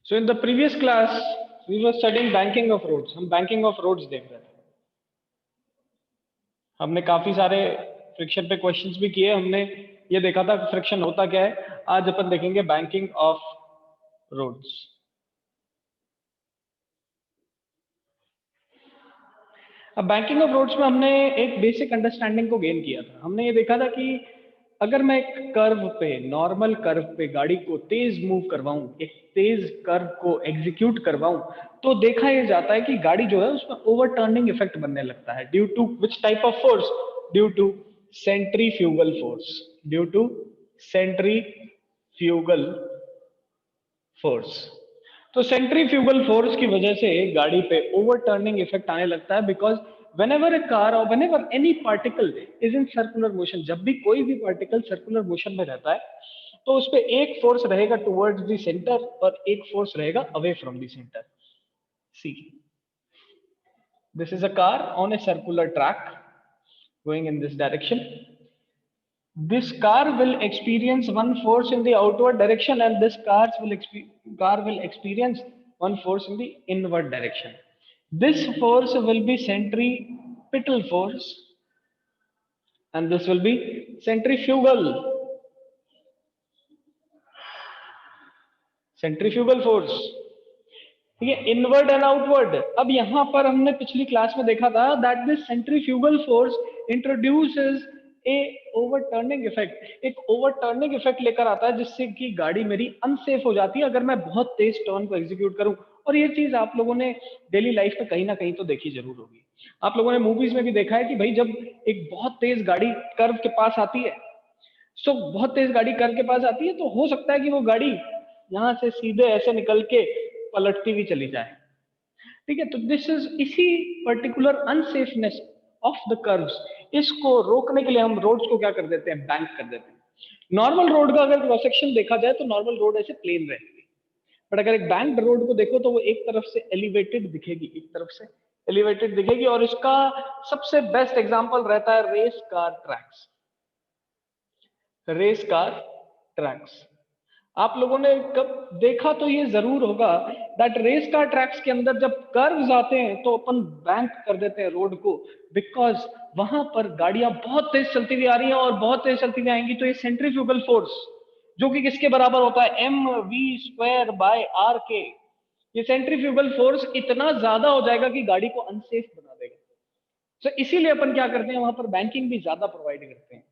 So in the previous class, we were studying banking of roads. हम banking of roads देख रहे थे. हमने काफी सारे फ्रिक्शन पे क्वेश्चंस भी किए. हमने ये देखा था फ्रिक्शन होता क्या है. आज अपन देखेंगे बैंकिंग ऑफ रोड्स. अब बैंकिंग ऑफ रोड्स में हमने एक बेसिक अंडरस्टैंडिंग को गेन किया था. हमने ये देखा था कि अगर मैं एक कर्व पे, नॉर्मल कर्व पे गाड़ी को तेज मूव करवाऊं, एक तेज कर्व को एग्जीक्यूट करवाऊं, तो देखा यह जाता है कि गाड़ी जो है उसमें ओवरटर्निंग इफेक्ट बनने लगता है. Due to which type of force? Due to centrifugal force. Due to centrifugal force. तो सेंट्रीफ्यूगल फोर्स की वजह से गाड़ी पे ओवरटर्निंग इफेक्ट आने लगता है. Because whenever a car or whenever any particle is in circular motion, जब भी कोई भी पार्टिकल सर्कुलर मोशन में रहता है तो उस पे एक फोर्स रहेगा टुवर्ड्स द सेंटर और एक फोर्स रहेगा away from the centre. See, this is a car on a circular track going in this direction. This car will experience one force in the outward direction and this car will experience one force in the inward direction. This force will be centripetal force and this will be centrifugal force. ठीक है, inward and outward. अब यहां पर हमने पिछली class में देखा था that this centrifugal force introduces A overturning effect. एक ओवरटर्निंग इफेक्ट लेकर आता है जिससे कि गाड़ी मेरी अनसेफ हो जाती है अगर मैं बहुत तेज टर्न को एग्जीक्यूट करूं. और ये चीज आप लोगों ने डेली लाइफ में कहीं ना कहीं तो देखी जरूर होगी. आप लोगों ने मूवीज में भी देखा है कि भाई जब एक बहुत तेज गाड़ी कर्व के पास आती है, तो बहुत तेज गाड़ी कर्व के पास आती है तो हो सकता है कि वो गाड़ी यहां से सीधे ऐसे निकल के पलटती हुई चली जाए. ठीक है, तो दिस इज इसी पर्टिकुलर अनसेफनेस ऑफ द कर्व्स, इसको रोकने के लिए हम रोड्स को क्या कर देते हैं, बैंक कर देते हैं. नॉर्मल रोड का अगर क्रॉस सेक्शन देखा जाए तो नॉर्मल रोड ऐसे प्लेन रहेगी, बट अगर एक बैंक्ड रोड को देखो तो वो एक तरफ से एलिवेटेड दिखेगी, एक तरफ से एलिवेटेड दिखेगी. और इसका सबसे बेस्ट एग्जांपल रहता है race car tracks. Race car tracks आप लोगों ने कब देखा तो ये जरूर होगा दैट रेस कार ट्रैक्स के अंदर जब कर्व्स आते हैं तो अपन बैंक कर देते हैं रोड को, बिकॉज वहां पर गाड़ियां बहुत तेज चलती हुई आ रही हैं और बहुत तेज चलती हुई आएंगी. तो ये सेंट्रीफ्यूगल फोर्स जो कि किसके बराबर होता है, M V square by R के. ये सेंट्रीफ्यूगल फोर्स इतना ज्यादा हो जाएगा कि गाड़ी को अनसेफ बना देगा. तो इसीलिए अपन क्या करते हैं, वहां पर बैंकिंग भी ज्यादा प्रोवाइड करते हैं.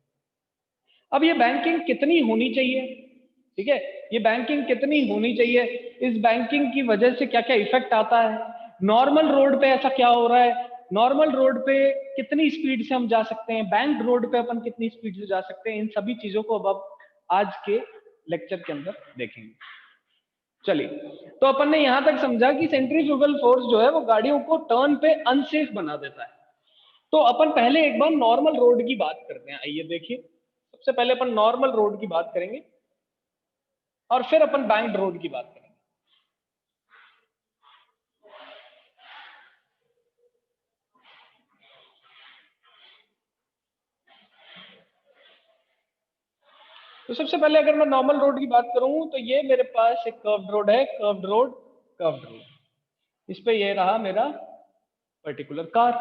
अब ये बैंकिंग कितनी होनी चाहिए, ठीक है, ये बैंकिंग कितनी होनी चाहिए, इस बैंकिंग की वजह से क्या क्या इफेक्ट आता है, नॉर्मल रोड पे ऐसा क्या हो रहा है, नॉर्मल रोड पे कितनी स्पीड से हम जा सकते हैं, बैंक्ड रोड पे अपन कितनी स्पीड से जा सकते हैं, इन सभी चीजों को अब आज के लेक्चर के अंदर देखेंगे. चलिए, तो अपन ने यहां तक समझा कि सेंट्रीफ्यूगल फोर्स जो है वो गाड़ियों को टर्न पे अनसेफ बना देता है. तो अपन पहले एक बार नॉर्मल रोड की बात करते हैं. आइए देखिए, सबसे पहले अपन नॉर्मल रोड की बात करेंगे और फिर अपन बैंक्ड रोड की बात करेंगे. तो सबसे पहले अगर मैं नॉर्मल रोड की बात करूं तो ये मेरे पास एक कर्व्ड रोड है, कर्व्ड रोड, कर्व्ड रोड. इस पे ये रहा मेरा पर्टिकुलर कार.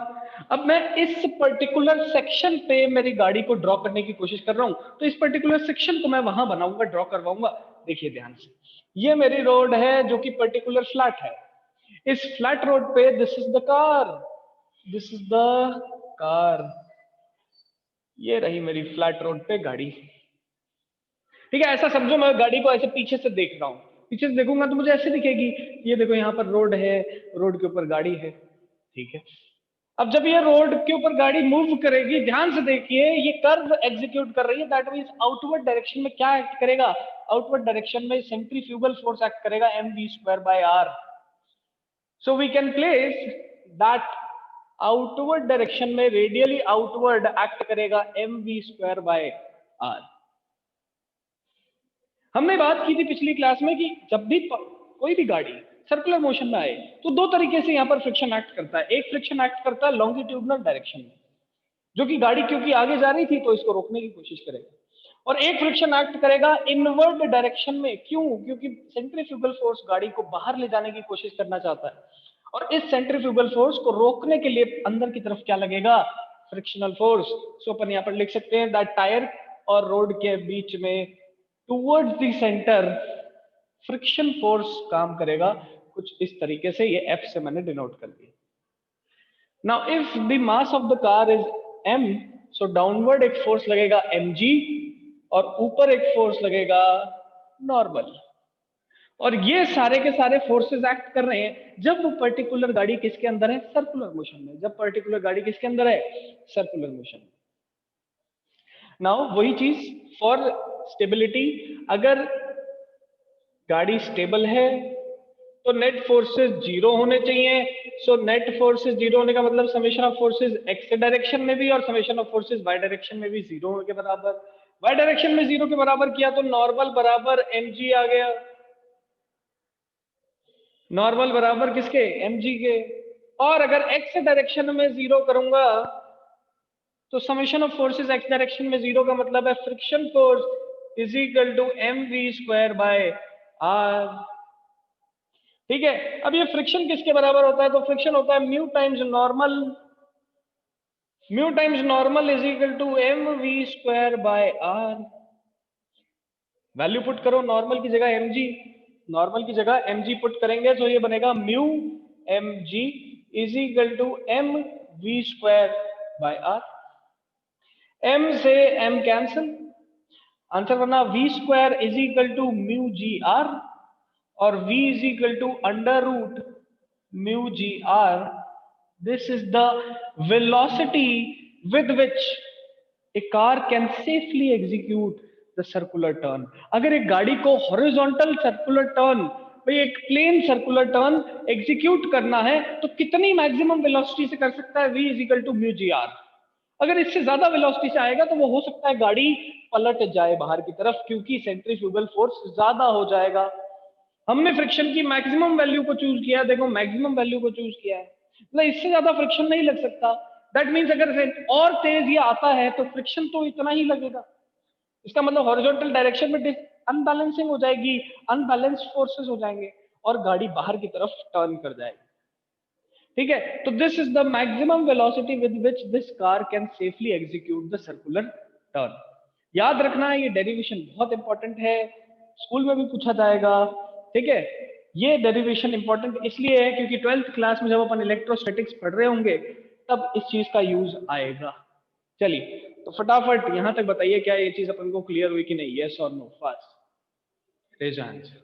अब मैं इस पर्टिकुलर सेक्शन पे मेरी गाड़ी को ड्रॉ करने की कोशिश कर रहा हूं. तो इस पर्टिकुलर सेक्शन को मैं वहां बनाऊंगा, ड्रॉ करवाऊंगा. देखिए ध्यान से, ये मेरी रोड है जो कि पर्टिकुलर फ्लैट है. इस फ्लैट रोड पे this is the car, this is the car. ये रही मेरी फ्लैट रोड पे गाड़ी. ठीक है, ऐसा समझो मैं गाड़ी को ऐसे पीछे से देख रहा हूं. पीछे से देखूंगा तो मुझे ऐसे दिखेगी, ये देखो यहाँ पर रोड है, रोड के ऊपर गाड़ी है. ठीक है, अब जब ये रोड के ऊपर गाड़ी मूव करेगी, ध्यान से देखिए, ये कर्व एग्जीक्यूट कर रही है. दैट मींस आउटवर्ड डायरेक्शन में क्या एक्ट करेगा, आउटवर्ड डायरेक्शन में सेंट्रीफ्यूगल फोर्स एक्ट करेगा, M V square by R. So we can place that outward direction में रेडियली आउटवर्ड एक्ट करेगा M V square by R. हमने बात की थी पिछली क्लास में कि जब भी कोई भी गाड़ी सर्कुलर मोशन में आए तो दो तरीके से यहां पर फ्रिक्शन एक्ट करता है. एक फ्रिक्शन एक्ट करता है लॉन्गिट्यूडनल डायरेक्शन में, जो कि गाड़ी क्योंकि आगे जा रही थी तो इसको रोकने की कोशिश करेगा. और एक फ्रिक्शन एक्ट करेगा इनवर्ड डायरेक्शन में। क्यों? क्योंकि सेंट्रीफ्यूगल फोर्स गाड़ी को बाहर ले जाने की कोशिश करना चाहता है, और इस सेंट्रीफ्यूगल फोर्स को रोकने के लिए अंदर की तरफ क्या लगेगा? Frictional force. सो अपन यहां पर लिख सकते हैं दैट टायर और रोड के बीच में towards the centre friction force काम करेगा कुछ इस तरीके से। ये एफ से मैंने डिनोट कर दिया। Now if the mass of the car is m, so downward एक फोर्स लगेगा mg और ऊपर एक फोर्स लगेगा नॉर्मल। और ये सारे के सारे फोर्सेस एक्ट कर रहे हैं जब वो पर्टिकुलर गाड़ी किसके अंदर है? सर्कुलर मोशन में। जब पर्टिकुलर गाड़ी किसके अंदर है? सर्कुलर मोशन में। नाउ वही चीज फॉर स्टेबिलिटी, अगर गाड़ी स्टेबल है तो नेट फोर्सेस जीरो होने चाहिए। सो नेट फोर्सेस जीरो होने का मतलब summation of forces X direction में भी और summation of forces Y direction में भी जीरो के बराबर। वाई डायरेक्शन में जीरो के बराबर किया तो नॉर्मल बराबर mg आ गया। नॉर्मल बराबर किसके? mg के। और अगर एक्स डायरेक्शन में जीरो करूंगा तो summation of forces X direction में जीरो का मतलब है friction force is equal to mv² by r। ठीक है, अब ये फ्रिक्शन किसके बराबर होता है? तो फ्रिक्शन होता है mu times normal. Mu times normal is equal to mv² by r। Value put करो, नॉर्मल की जगह mg, नॉर्मल की जगह mg पुट करेंगे तो ये बनेगा mu mg is equal to mv² by r। m से m कैंसिल, आंसर बना v² is equal to mu G R और v is equal to under root mu G R. This is the velocity with which a car can safely execute the circular turn. अगर एक गाड़ी को horizontal circular turn, भाई एक plane circular turn execute करना है तो कितनी मैक्सिमम वेलोसिटी से कर सकता है? v is equal to mu G R. अगर इससे ज्यादा वेलोसिटी से आएगा तो वो हो सकता है गाड़ी पलट जाए बाहर की तरफ, क्योंकि सेंट्रीफ्यूगल फोर्स ज्यादा हो जाएगा। हमने फ्रिक्शन की मैक्सिमम वैल्यू को चूज किया, देखो मैक्सिमम वैल्यू को चूज किया है, मतलब इससे ज्यादा फ्रिक्शन नहीं लग सकता। दैट मीन्स अगर और तेज ये आता है तो फ्रिक्शन तो इतना ही लगेगा। इसका मतलब हॉरिजॉन्टल डायरेक्शन में अनबैलेंसिंग हो जाएगी, अनबैलेंस्ड फोर्सेस हो जाएंगे और गाड़ी बाहर की तरफ टर्न कर जाएगी। ठीक है, तो this is the maximum velocity with which this car can safely execute the circular turn. याद रखना है, ये डेरिवेशन बहुत इंपॉर्टेंट है, स्कूल में भी पूछा जाएगा। ठीक है, ये डेरिवेशन इंपॉर्टेंट इसलिए है क्योंकि 12th क्लास में जब अपन इलेक्ट्रोस्टैटिक्स पढ़ रहे होंगे तब इस चीज का यूज आएगा। चलिए, तो फटाफट यहां तक बताइए, क्या ये चीज अपन को क्लियर हुई कि नहीं? यस और नो, फास्ट रेज आंसर।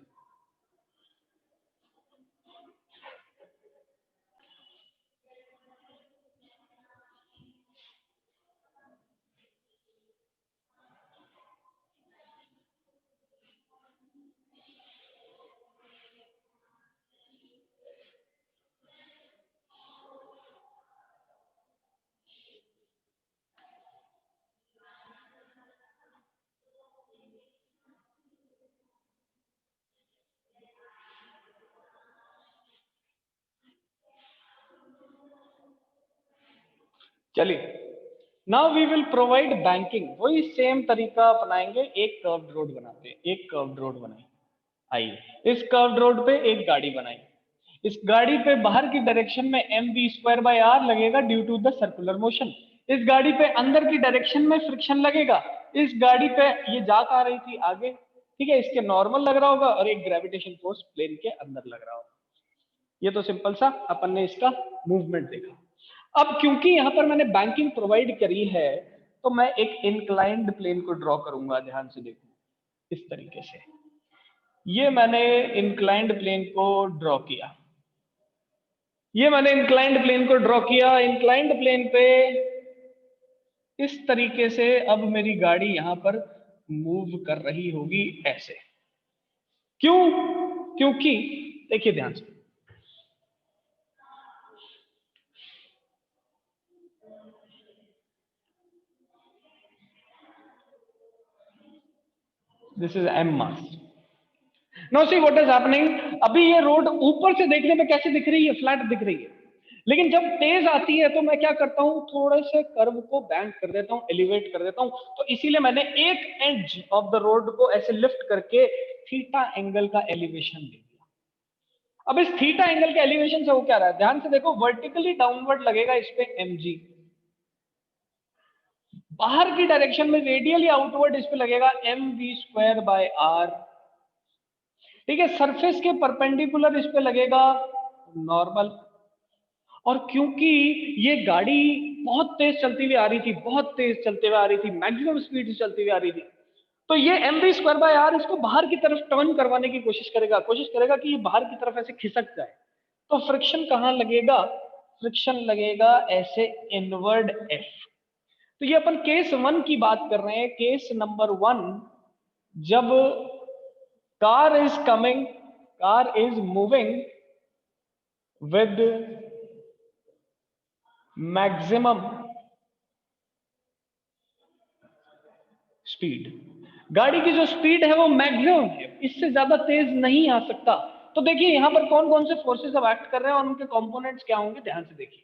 चलिए, now we will provide banking. वही सेम तरीका अपनाएंगे, एक कर्व्ड रोड बनाते हैं, एक कर्व्ड रोड बनाएंगे। आइए, इस कर्व्ड रोड पे एक गाड़ी बनाई, इस गाड़ी पे बाहर की डायरेक्शन में mv² बाय r लगेगा due to the circular motion. इस गाड़ी पे अंदर की डायरेक्शन में फ्रिक्शन लगेगा। इस गाड़ी पे ये जा आ रही थी आगे, ठीक है, इसके नॉर्मल लग रहा होगा और एक ग्रेविटेशन फोर्स प्लेन के अंदर लग रहा होगा। ये तो सिंपल सा अपन ने इसका मूवमेंट देखा। अब क्योंकि यहां पर मैंने बैंकिंग प्रोवाइड करी है तो मैं एक इंक्लाइंड प्लेन को ड्रॉ करूंगा। ध्यान से देखो, इस तरीके से ये मैंने इंक्लाइंड प्लेन को ड्रॉ किया। ये मैंने इंक्लाइंड प्लेन को ड्रॉ किया। इंक्लाइंड प्लेन पे इस तरीके से अब मेरी गाड़ी यहां पर मूव कर रही होगी ऐसे। क्यों? क्योंकि देखिए ध्यान से, this is m mass. Now see what is happening. अभी ये रोड ऊपर से देखने में कैसे दिख रही है? फ्लैट दिख रही है, लेकिन जब तेज आती है तो मैं क्या करता हूँ, थोड़े से कर्व को बैंक कर देता हूँ, एलिवेट कर देता हूँ। तो इसीलिए मैंने एक एज ऑफ द रोड को ऐसे लिफ्ट करके थीटा एंगल का एलिवेशन दे दिया। अब इस थीटा एंगल के एलिवेशन से वो क्या रहा है, ध्यान से देखो, वर्टिकली डाउनवर्ड लगेगा इस पे mg, बाहर की डायरेक्शन में रेडियली आउटवर्ड इस पे लगेगा mv²/r। ठीक है, सरफेस के परपेंडिकुलर इस पे लगेगा नॉर्मल। और क्योंकि ये गाड़ी बहुत तेज चलती हुई आ रही थी, बहुत तेज चलते हुए आ रही थी, मैक्सिमम स्पीड से चलती हुई आ रही थी, तो ये mv²/r इसको बाहर की तरफ टर्न करवाने की कोशिश करेगा कि ये बाहर की तरफ ऐसे खिसक जाए। तो फ्रिक्शन कहां लगेगा, फ्रिक्शन लगेगा ऐसे इनवर्ड एफ। तो ये अपन केस 1 की बात कर रहे हैं। केस नंबर 1, जब car is coming, car is moving with maximum speed, गाड़ी की जो स्पीड है वो मैक्सिमम है, इससे ज्यादा तेज नहीं आ सकता। तो देखिए यहां पर कौन कौन से फोर्सेस अब एक्ट कर रहे हैं और उनके कंपोनेंट्स क्या होंगे, ध्यान से देखिए।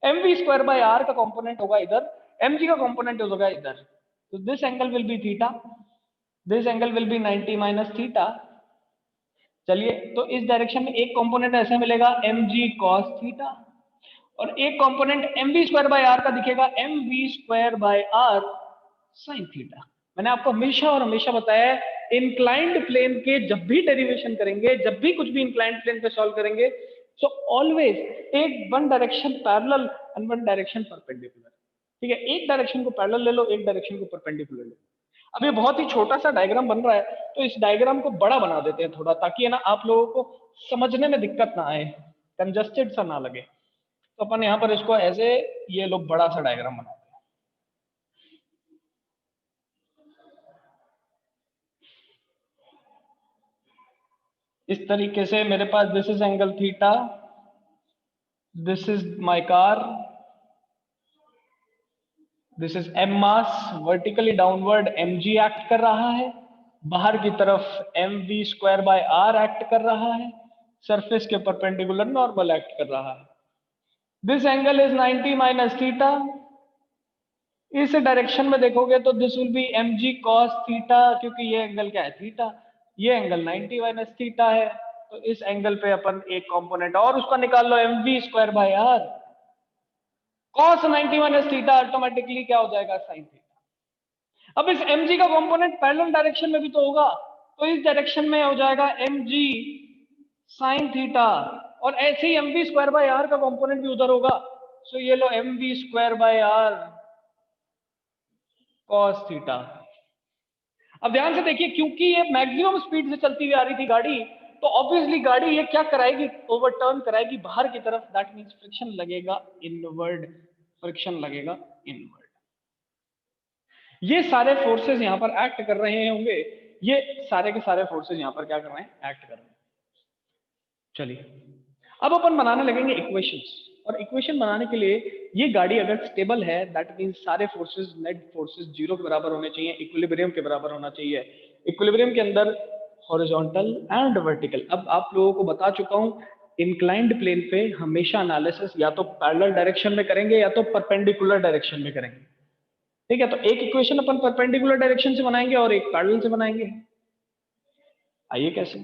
mv²/r का कंपोनेंट होगा इधर, mg का कंपोनेंट होगा इधर। तो this angle will be theta, this angle will be 90 minus theta. चलिए, तो इस डायरेक्शन में एक कंपोनेंट ऐसे मिलेगा mg cos थीटा, और एक कंपोनेंट mv²/r का दिखेगा mv²/r sin थीटा। मैंने आपको हमेशा और हमेशा बताया है, इंक्लाइंड प्लेन के जब भी डेरिवेशन करेंगे, जब भी कुछ भी इंक्लाइंड प्लेन पे सॉल्व करेंगे, so always take one direction parallel and one direction perpendicular. ठीक है, एक डायरेक्शन को पैरेलल ले लो, एक डायरेक्शन को परपेंडिकुलर ले लो। अब ये बहुत ही छोटा सा डायग्राम बन रहा है, तो इस डायग्राम को बड़ा बना देते हैं थोड़ा, ताकि है ना आप लोगों को समझने में दिक्कत ना आए, कंजस्टेड सा ना लगे। तो अपन यहाँ पर इसको ऐसे, ये लोग बड़ा सा डायग्राम बनाते हैं। इस तरीके से मेरे पास this is angle theta, this is my car, this is M mass, vertically downward mg act कर रहा है, बाहर की तरफ mv²/r एक्ट कर रहा है, सरफेस के परपेंडिकुलर नॉर्मल एक्ट कर रहा है। This angle is 90 minus theta. इस डायरेक्शन में देखोगे तो this will be mg cos theta, क्योंकि ये एंगल क्या है, थीटा, ये एंगल 90 माइनस थीटा है। तो इस एंगल पे अपन एक कंपोनेंट और उसका निकाल लो, mv²/r cos 90 minus theta, automatically क्या हो जाएगा, sin थीटा। अब इस mg का कंपोनेंट पैरेलल डायरेक्शन में भी तो होगा, तो इस डायरेक्शन में हो जाएगा mg sin थीटा, और ऐसे ही mv²/r का कंपोनेंट भी उधर होगा। सो ये लो mv²/r cos थीटा। अब ध्यान से देखिए, क्योंकि ये मैक्सिमम स्पीड से चलती हुई आ रही थी गाड़ी, तो ऑब्वियसली गाड़ी ये क्या कराएगी, ओवरटर्न कराएगी बाहर की तरफ। दैट मींस फ्रिक्शन लगेगा इनवर्ड, फ्रिक्शन लगेगा इनवर्ड। ये सारे फोर्सेस यहां पर एक्ट कर रहे होंगे, ये सारे के सारे फोर्सेस यहां पर क्या कर रहे हैं, एक्ट कर रहे हैं। चलिए, अब अपन बनाने लगेंगे इक्वेशंस, और इक्वेशन बनाने के लिए ये गाड़ी अगर स्टेबल है, दैट मींस सारे फोर्सेस, नेट फोर्सेस जीरो के बराबर होने चाहिए, इक्विलिब्रियम के बराबर होना चाहिए। इक्विलिब्रियम के अंदर हॉरिजॉन्टल एंड वर्टिकल। अब आप लोगों को बता चुका हूं, इंक्लाइंड प्लेन पे हमेशा एनालिसिस या तो पैरेलल डायरेक्शन में करेंगे या तो परपेंडिकुलर डायरेक्शन में करेंगे। ठीक है, तो एक इक्वेशन अपन परपेंडिकुलर डायरेक्शन से बनाएंगे और एक पैरेलल से बनाएंगे। आइए कैसे,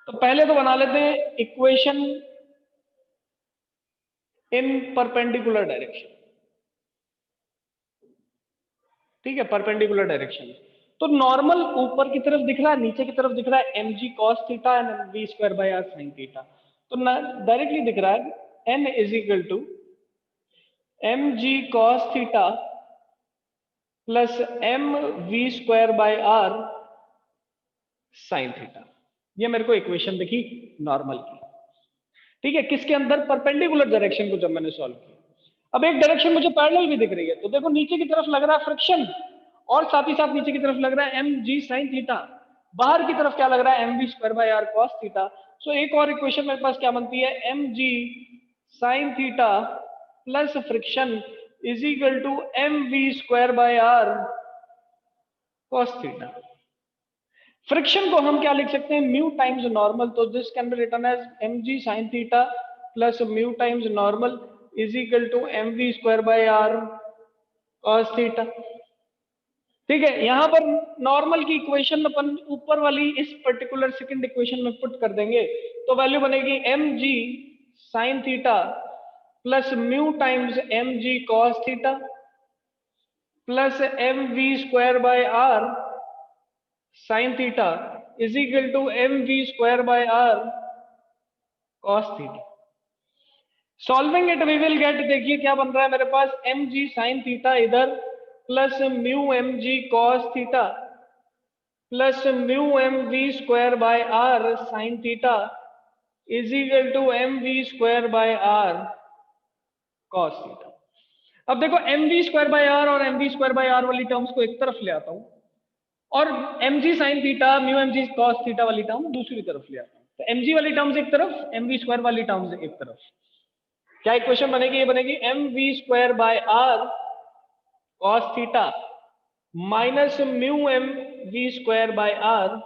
तो पहले तो बना लेते हैं इक्वेशन इन परपेंडिकुलर डायरेक्शन। ठीक है, परपेंडिकुलर डायरेक्शन। तो नॉर्मल ऊपर की तरफ दिख रहा है, नीचे की तरफ दिख रहा है mg cos theta and mv²/r sin theta. तो डायरेक्टली दिख रहा है n is equal to mg cos theta plus mv²/r sin theta. ये मेरे को इक्वेशन दिखी नॉर्मल की। ठीक है, किसके अंदर, परपेंडिकुलर डायरेक्शन को जब मैंने सॉल्व किया। अब एक डायरेक्शन मुझे पैरेलल भी दिख रही है, तो देखो नीचे की तरफ लग रहा है फ्रिक्शन, और साथ ही साथ नीचे की तरफ लग रहा है mg sin थीटा, बाहर की तरफ क्या लग रहा है, mv²/r cos थीटा। सो एक और इक्वेशन मेरे पास क्या बनती है, mg sin theta plus friction is equal to mv²/r cos theta. Friction को हम क्या लिख सकते हैं, म्यू टाइम्स नॉर्मल, तो this can be written as mg sin theta plus mu times normal is equal to M V square by R cos theta. ठीक है, यहां पर नॉर्मल की इक्वेशन अपन ऊपर वाली इस पर्टिकुलर सेकंड इक्वेशन में पुट कर देंगे, तो वैल्यू बनेगी M G sine theta plus mu times M G cos theta plus M V square by R sine theta is equal to M V square by R cos theta. Solving it we will get, देखिए क्या बन रहा है मेरे पास, M G sine theta इधर plus mu M G cos theta plus mu M V square by R sine theta is equal to M V square by R cos theta. अब देखो M V square by R और M V square by R वाली terms को एक तरफ ले आता हूं और M G sine theta mu M G cos theta वाली टर्म दूसरी तरफ ले आता हूं। तो एम जी वाली टर्म्स एक तरफ, एम वी स्क्वायर वाली टर्म्स एक तरफ। क्या इक्वेशन बनेगी, ये बनेगी M V square by R cos theta minus mu M V square by R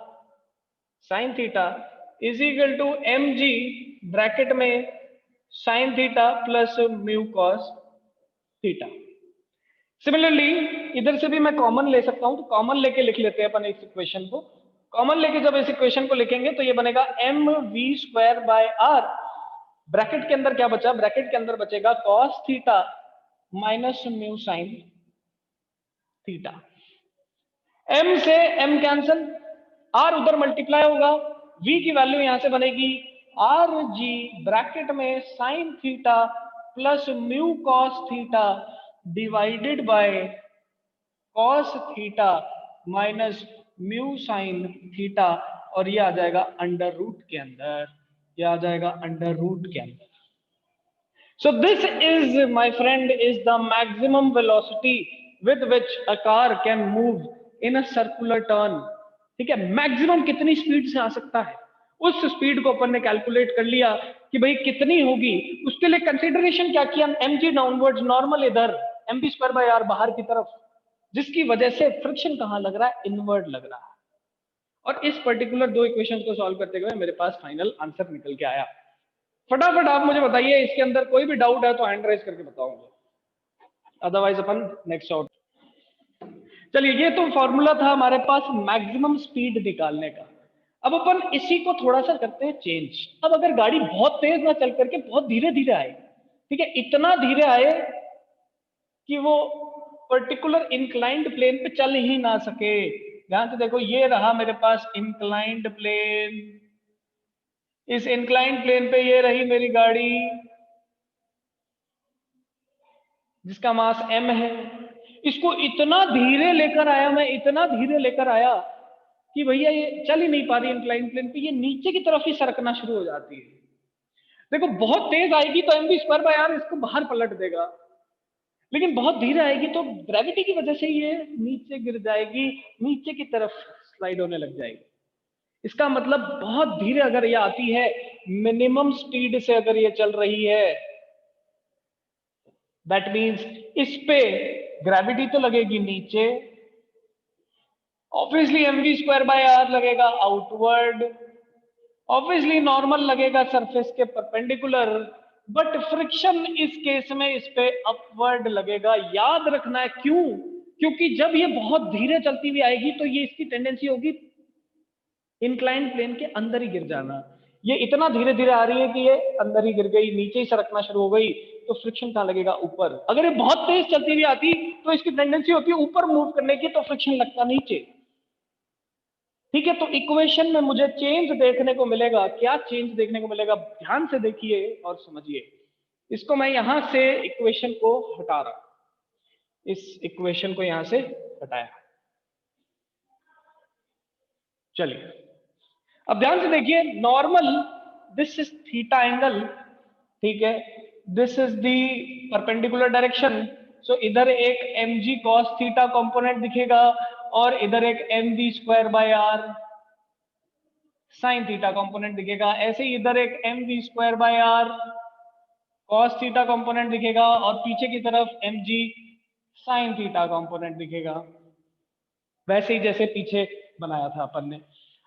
sine theta is equal to M G bracket में sine theta plus mu cos theta. Similarly इधर से भी मैं कॉमन ले सकता हूं, तो कॉमन लेके लिख लेते हैं अपन इस इक्वेशन को। कॉमन लेके जब इस इक्वेशन को लिखेंगे तो ये बनेगा M V square by R, bracket के अंदर क्या बचा, ब्रैकेट के अंदर बचेगा cos theta minus mu sine theta. M से एम कैंसल, आर उधर मल्टीप्लाई होगा, वी की वैल्यू यहां से बनेगी आर जी ब्रैकेट में sine theta plus mu cos theta divided by cos theta minus mu sine theta, और ये आ जाएगा अंडर रूट के अंदर, ये आ जाएगा अंडर रूट के अंदर। So this is, my friend, is the maximum velocity with which a car can move in a circular turn. ठीक है, मैक्सिमम कितनी स्पीड से आ सकता है, उस स्पीड को अपन ने कैलकुलेट कर लिया कि भाई कितनी होगी। उसके लिए कंसीडरेशन क्या किया, एम जी डाउनवर्ड्स नॉर्मल इधर, M B square by R बाहर की तरफ, जिसकी वजह से फ्रिक्शन कहां लग रहा है, इनवर्ड लग रहा है। और इस पर्टिकुलर दो इक्वेशंस को सॉल्व करते हुए मेरे पास फाइनल आंसर निकल के आया। फटाफट आप मुझे बताइए, इसके अंदर कोई भी डाउट है तो हैंड रेज करके बताओगे, अदरवाइज अपन नेक्स्ट आउट। चलिए, ये तो फॉर्मूला था हमारे पास मैक्सिमम स्पीड निकालने का। अब अपन इसी को थोड़ा सा करते हैं चेंज। अब अगर गाड़ी बहुत तेज ना चल करके बहुत धीरे धीरे आए, ठीक है, इतना धीरे आए कि वो पर्टिकुलर इंक्लाइंड प्लेन पे चल ही ना सके। ध्यान से देखो, ये रहा मेरे पास इंक्लाइंड प्लेन, इस इंक्लाइंड प्लेन पे ये रही मेरी गाड़ी जिसका मास m है। इसको इतना धीरे लेकर आया मैं, इतना धीरे लेकर आया कि भैया ये चल ही नहीं पा रही इंक्लाइंड प्लेन पे, ये नीचे की तरफ ही सरकना शुरू हो जाती है। देखो बहुत तेज आएगी तो mv स्क्वायर बाय आर इसको बाहर पलट देगा, लेकिन बहुत धीरे आएगी तो ग्रेविटी की वजह से ये नीचे गिर जाएगी, नीचे की तरफ स्लाइड होने लग जाएगी। इसका मतलब बहुत धीरे अगर ये आती है, मिनिमम स्पीड से अगर ये चल रही है, दैट मीन्स इस पे ग्रेविटी तो लगेगी नीचे, obviously mv square by R लगेगा आउटवर्ड, ऑब्वियसली नॉर्मल लगेगा सरफेस के परपेंडिकुलर, बट फ्रिक्शन इस केस में इस पे अपवर्ड लगेगा। याद रखना है, क्यों, क्योंकि जब ये बहुत धीरे चलती हुई आएगी तो ये इसकी टेंडेंसी होगी इंक्लाइंड प्लेन के अंदर ही गिर जाना। ये इतना धीरे धीरे आ रही है कि ये अंदर ही गिर गई, नीचे ही सरकना शुरू हो गई, तो फ्रिक्शन कहां लगेगा, ऊपर। अगर ये बहुत तेज चलती हुई आती तो इसकी टेंडेंसी होती है ऊपर मूव करने की, तो फ्रिक्शन लगता नीचे। ठीक है, तो इक्वेशन में मुझे चेंज देखने को मिलेगा। क्या चेंज देखने को मिलेगा, ध्यान से देखिए और समझिए। इसको मैं यहां से इक्वेशन को हटा रहा हूं, इस इक्वेशन को यहां से हटाया। चलिए अब ध्यान से देखिए, normal this is theta angle, ठीक है, this is the perpendicular direction. So इधर एक mg cos थीटा कंपोनेंट दिखेगा और इधर एक mv square by R sine theta component दिखेगा। ऐसे ही इधर एक mv square by R cos theta component दिखेगा और पीछे की तरफ mg साइन थीटा कंपोनेंट दिखेगा, वैसे ही जैसे पीछे बनाया था अपन ने।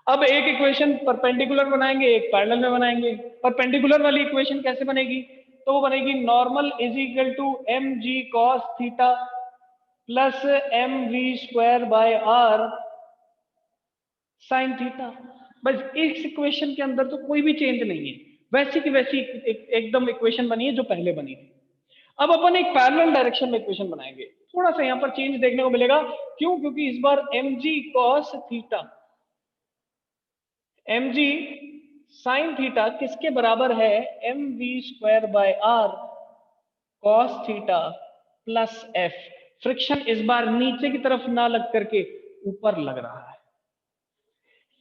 अब एक इक्वेशन परपेंडिकुलर बनाएंगे, एक पैरेलल में बनाएंगे। परपेंडिकुलर वाली इक्वेशन कैसे बनेगी? तो वो बनेगी normal is equal to M G cos theta plus M V square by R sine theta. बस इस इक्वेशन के अंदर तो कोई भी चेंज नहीं है, वैसी की वैसी एकदम इक्वेशन बनी है जो पहले बनी थी। अब अपन एक पैरेलल डायरेक्शन में इक्वेशन बनाएंगे। थोड़ा सा यहाँ पर चेंज देखने को मिलेगा। क्यों? क्योंकि इस बार M G cos theta, M G sine theta किसके बराबर है? M V square by R cos theta plus F. Friction इस बार नीचे की तरफ ना लग करके ऊपर लग रहा है।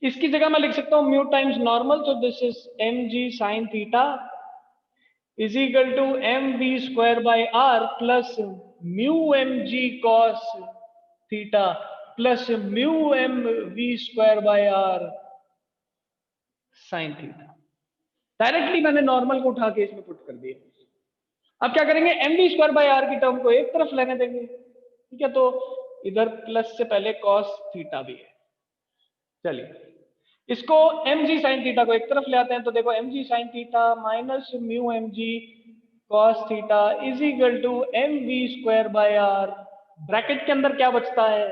इसकी जगह मैं लिख सकता हूं म्यू टाइम्स नॉर्मल, तो this is M G sine theta is equal to M V square by R plus mu M G cos theta plus mu M V square by R sine theta. Directly मैंने normal को उठा के इसमें put कर दिया। अब क्या करेंगे? M V square by R की टर्म को एक तरफ लेने देंगे, ठीक है? तो इधर प्लस से पहले कॉस थीटा भी है। चलिए इसको एम जी साइन थीटा को एक तरफ ले आते हैं, तो देखो M G sine theta minus mu M G cos theta is equal to M V square by R. Bracket के अंदर क्या बचता है?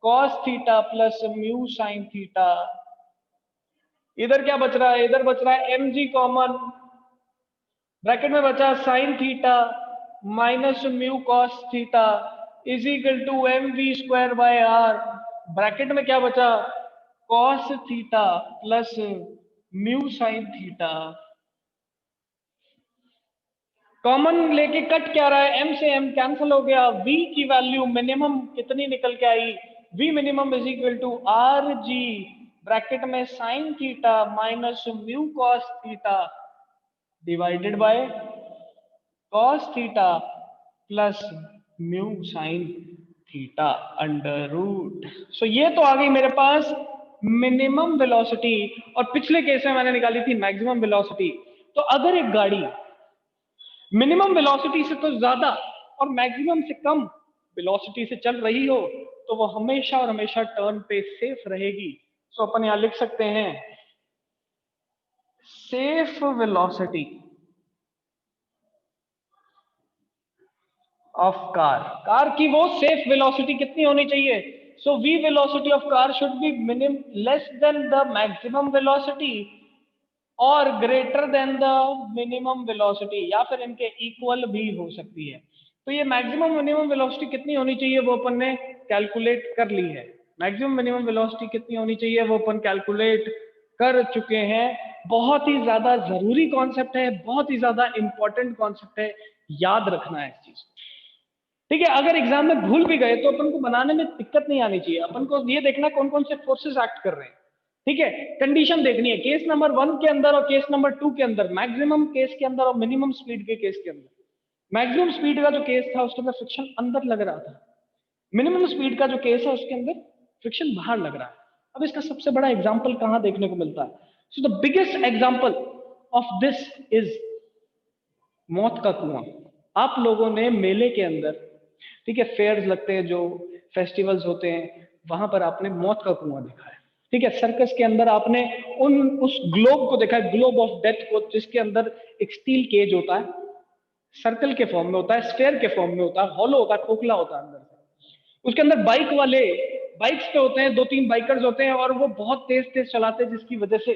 Cos theta plus mu sine theta. इधर क्या बच रहा है? इधर बच रहा है एम जी कॉमन, ब्रैकेट में बचा sine theta minus mu cos theta is equal to M V square by R. Bracket में क्या बचा? Cos theta plus mu sine theta. Common लेके कट क्या रहा है? एम से एम कैंसिल हो गया। v की वैल्यू मिनिमम कितनी निकल के आई? v minimum is equal to R G bracket में sine theta minus mu cos theta divided by cos theta plus mu sine theta under root. So ये तो आ गई मेरे पास मिनिमम वेलोसिटी, और पिछले केस में मैंने निकाली थी मैक्सिमम वेलोसिटी। तो अगर एक गाड़ी मिनिमम वेलोसिटी से तो ज्यादा और मैक्सिमम से कम वेलोसिटी से चल रही हो, तो वो हमेशा और हमेशा टर्न पे सेफ रहेगी। सो अपन यहां लिख सकते हैं सेफ वेलोसिटी ऑफ कार की वो सेफ वेलोसिटी कितनी होनी चाहिए? So V velocity of car should be minimum less than the maximum velocity और greater than the minimum velocity, या फिर इनके इक्वल भी हो सकती है। तो ये मैक्सिमम मिनिमम वेलोसिटी कितनी होनी चाहिए वो अपन ने कैलकुलेट कर ली है। मैक्सिमम मिनिमम वेलोसिटी कितनी होनी चाहिए वो अपन कैलकुलेट कर चुके हैं। बहुत ही ज्यादा जरूरी कॉन्सेप्ट है, बहुत ही ज्यादा इंपॉर्टेंट कॉन्सेप्ट है, याद रखना है इस चीज को। ठीक है, अगर एग्जाम में भूल भी गए तो अपन को बनाने में दिक्कत नहीं आनी चाहिए। अपन को ये देखना कौन कौन से फोर्सेस एक्ट कर रहे हैं। ठीक है, कंडीशन देखनी है केस नंबर 1 के अंदर और केस नंबर 2 के अंदर, मैक्सिमम केस के अंदर और मिनिमम स्पीड के केस के अंदर। मैक्सिमम स्पीड का जो केस था उसके अंदर फ्रिक्शन अंदर लग रहा था, मिनिमम स्पीड का जो केस है उसके अंदर फ्रिक्शन बाहर लग रहा है। अब इसका सबसे बड़ा एग्जाम्पल कहां देखने को मिलता है? So the biggest example of this is मौत का कुआं। आप लोगों ने मेले के अंदर, ठीक है, फेयर्स लगते हैं, जो फेस्टिवल्स होते हैं, वहां पर आपने मौत का कुआं देखा है। ठीक है, सर्कस के अंदर आपने उस ग्लोब को देखा है, ग्लोब ऑफ डेथ को, जिसके अंदर एक स्टील केज होता है, सर्कल के फॉर्म में होता है, स्फेयर के फॉर्म में होता है, हॉलो होता है, खोखला होता है अंदर से। उसके अंदर बाइक वाले बाइक्स पे होते हैं, 2-3 बाइकर्स होते हैं और वो बहुत तेज तेज चलाते हैं, जिसकी वजह से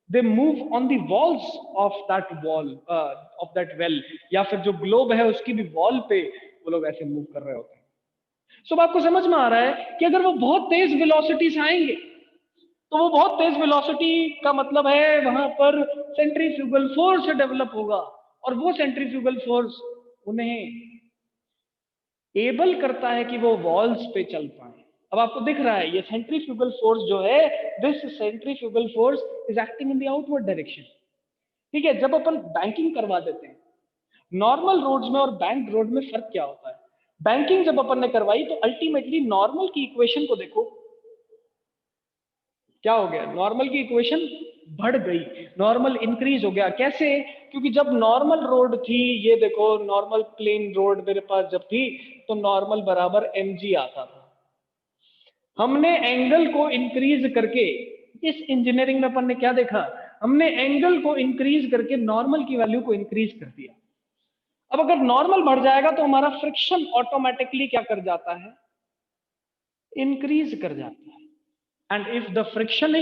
they move on the walls of that wall of that well, या फिर जो ग्लोब है उसकी भी वॉल पे वो लोग ऐसे मूव कर रहे होते हैं। सो आपको समझ में आ रहा है कि अगर वो बहुत तेज वेलोसिटी से आएंगे तो वो बहुत तेज वेलोसिटी का मतलब है वहां पर सेंट्रीफ्यूगल फोर्स डेवलप होगा, और वो सेंट्रीफ्यूगल फोर्स उन्हें एबल करता है कि वो वॉल्स पे चल पाए। अब आपको दिख रहा है ये सेंट्रीफ्यूगल फोर्स जो है, this centrifugal force is acting in the outward direction. ठीक है, जब अपन बैंकिंग करवा देते हैं नॉर्मल रोड्स में और बैंक रोड में फर्क क्या होता है? बैंकिंग जब अपन ने करवाई तो अल्टीमेटली नॉर्मल की इक्वेशन को देखो, क्या हो गया? नॉर्मल की इक्वेशन बढ़ गई, नॉर्मल इंक्रीज हो गया। कैसे? क्योंकि जब नॉर्मल रोड थी, ये देखो नॉर्मल प्लेन रोड मेरे पास जब थी, तो नॉर्मल बराबर mg आता था। हमने एंगल को इंक्रीज करके इस इंजीनियरिंग में अपन ने क्या देखा, हमने एंगल को इंक्रीज करके नॉर्मल की वैल्यू को इंक्रीज कर दिया। अब अगर नॉर्मल बढ़ जाएगा तो हमारा फ्रिक्शन ऑटोमेटिकली क्या कर जाता है, इंक्रीज कर जाता है। And if the friction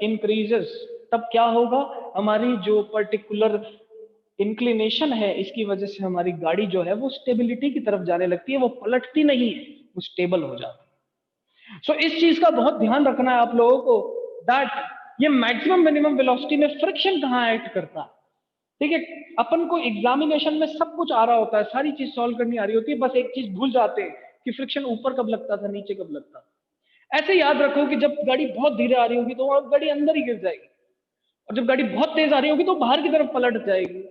increases तब क्या होगा, हमारी जो पर्टिकुलर इंक्लिनेशन है इसकी वजह से हमारी गाड़ी जो है वो स्टेबिलिटी की तरफ जाने लगती है, वो पलटती नहीं है, वो स्टेबल हो जाती है। सो इस चीज का बहुत ध्यान रखना है आप लोगों को, दैट ये मैक्सिमम मिनिमम वेलोसिटी में फ्रिक्शन कहां एक्ट करता है। ठीक है, अपन को एग्जामिनेशन में सब कुछ आ रहा होता है, सारी चीज सॉल्व करनी आ रही होती है, बस एक चीज भूल जाते हैं कि फ्रिक्शन ऊपर कब लगता था, नीचे कब लगता था। ऐसे याद रखो कि जब गाड़ी बहुत धीरे आ रही होगी तो गाड़ी अंदर ही गिर जाएगी, और जब गाड़ी बहुत तेज आ रही होगी तो बाहर की तरफ पलट जाएगी।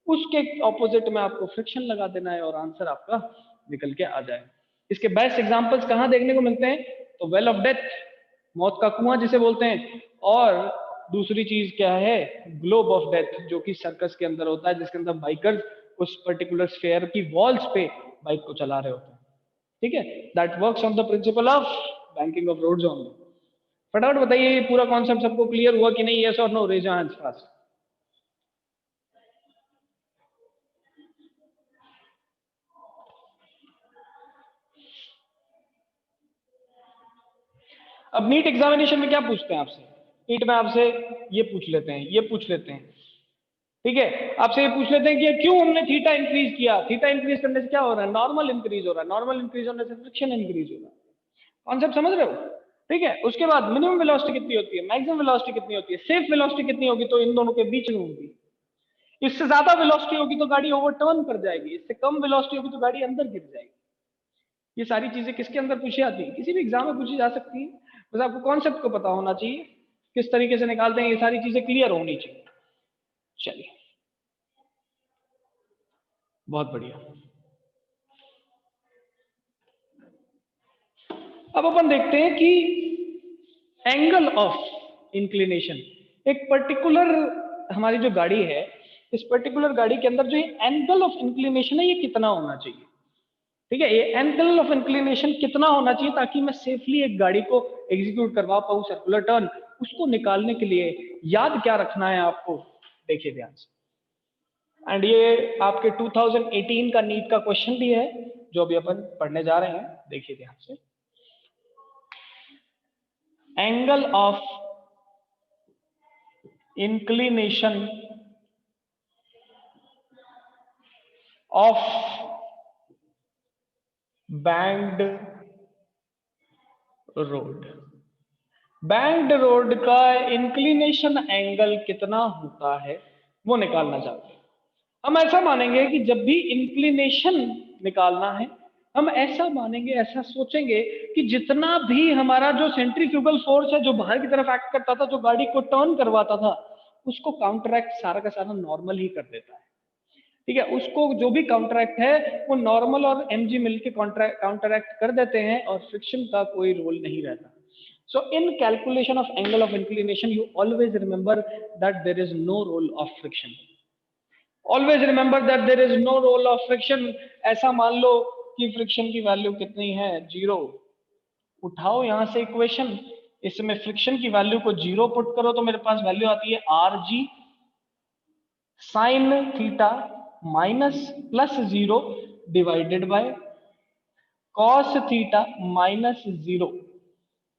उसके ऑपोजिट में आपको फ्रिक्शन लगा देना है और आंसर आपका निकल के आ जाए। इसके बेस्ट एग्जांपल्स कहां देखने को मिलते हैं, तो वेल ऑफ डेथ, मौत का कुआं जिसे बोलते हैं, और दूसरी चीज क्या है, ग्लोब ऑफ डेथ, जो कि सर्कस के अंदर होता है, जिसके अंदर बाइकर्स उस पर्टिकुलर स्फेयर की वॉल्स पे बाइक को चला रहे होते हैं। ठीक है, that works on the principle of banking of roads only. फटाफट बताइए ये पूरा कॉन्सेप्ट सबको क्लियर हुआ कि नहीं, यस और no, raise your hands fast. अब नीट एग्जामिनेशन में क्या पूछते हैं आपसे, नीट में आपसे ये पूछ लेते हैं, ये पूछ लेते हैं, ठीक है, आपसे ये पूछ लेते हैं कि क्यों हमने थीटा इंक्रीज किया, थीटा इंक्रीज करने से क्या हो रहा है, नॉर्मल इंक्रीज हो रहा है, नॉर्मल इंक्रीज होने से फ्रिक्शन इंक्रीज हो रहा है। कॉन्सेप्ट समझ रहे हो? ठीक है, उसके बाद मिनिमम वेलोसिटी कितनी होती है, मैक्सिमम वेलोसिटी कितनी होती है, सेफ वेलोसिटी कितनी होगी, तो इन दोनों के बीच में होगी। इससे ज्यादा वेलोसिटी होगी तो गाड़ी ओवरटर्न कर जाएगी, इससे कम वेलोसिटी होगी तो गाड़ी अंदर गिर जाएगी। ये सारी चीजें किसके अंदर पूछी जाती है, किसी भी एग्जाम में पूछी जा सकती है, बस आपको कॉन्सेप्ट को पता होना चाहिए, किस तरीके से निकालते हैं, ये सारी चीजें क्लियर होनी चाहिए। चलिए, बहुत बढ़िया। अब अपन देखते हैं कि एंगल ऑफ इंक्लिनेशन, एक पर्टिकुलर हमारी जो गाड़ी है, इस पर्टिकुलर गाड़ी के अंदर जो एंगल ऑफ इंक्लिनेशन है ये कितना होना चाहिए। ठीक है, ये एंगल ऑफ इंक्लिनेशन कितना होना चाहिए ताकि मैं सेफली एक गाड़ी को एग्जीक्यूट करवा पाऊं सर्कुलर टर्न, उसको निकालने के लिए याद क्या रखना है आपको, देखिए ध्यान से। एंड ये आपके 2018 का नीट का क्वेश्चन भी है जो अभी अपन पढ़ने जा रहे हैं, देखिए ध्यान से। Angle of inclination of banked road, banked road का इंक्लिनेशन एंगल कितना होता है वो निकालना चाहते हैं। हम ऐसा मानेंगे कि जब भी इंक्लिनेशन निकालना है, हम ऐसा मानेंगे, ऐसा सोचेंगे कि जितना भी हमारा जो सेंट्रीफ्यूगल फोर्स है जो बाहर की तरफ एक्ट करता था, जो गाड़ी को टर्न करवाता था, उसको काउंटरएक्ट सारा का सारा नॉर्मल ही कर देता है। ठीक है, उसको जो भी काउंटरएक्ट है वो नॉर्मल और एमजी मिलके काउंटरएक्ट कर देते हैं और फ्रिक्शन का कोई रोल नहीं रहता। So in calculation of angle of inclination, you always remember that there is no role of friction. Always remember that there is no role of friction. ऐसा मान लो कि फ्रिक्शन की वैल्यू कितनी है, 0। उठाओ यहां से इक्वेशन, इसमें फ्रिक्शन की वैल्यू को 0 पुट करो तो मेरे पास वैल्यू आती है R G sine theta minus plus 0 divided by cos theta minus 0।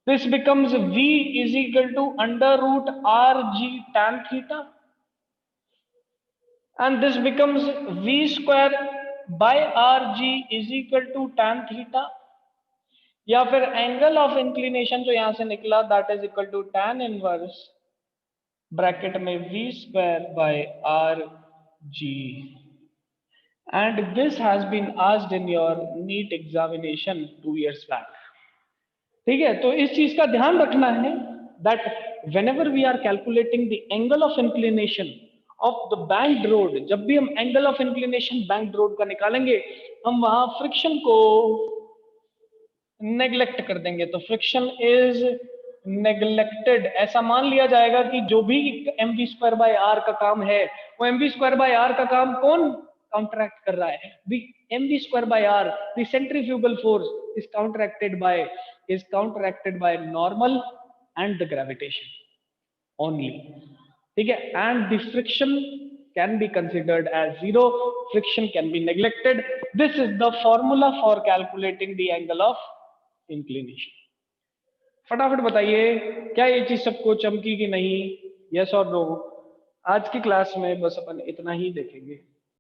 This becomes V is equal to under root RG tan theta, and this becomes V square by RG is equal to tan theta, या फिर angle of inclination जो यहां से निकला that is equal to tan inverse bracket में V square by RG, and this has been asked in your NEET examination 2 years back। ठीक है, तो इस चीज का ध्यान रखना है that whenever we are calculating the angle of inclination of the banked road, जब भी हम angle of inclination banked road का निकालेंगे, हम वहां फ्रिक्शन को नेग्लेक्ट कर देंगे। तो फ्रिक्शन इज नेग्लेक्टेड, ऐसा मान लिया जाएगा कि जो भी mv स्क्वायर बाय आर का काम है, वो mv स्क्वायर बाय आर का काम कौन काउंटरैक्ट कर रहा है, mv square by r, the centrifugal force is counteracted by normal and the gravitation only. ठीक है, and the friction can be considered as zero, friction can be neglected. This is the formula for calculating the angle of inclination. फटाफट बताइए क्या ये चीज सबको चमकी कि नहीं, यस और नो। आज की क्लास में बस अपन इतना ही देखेंगे।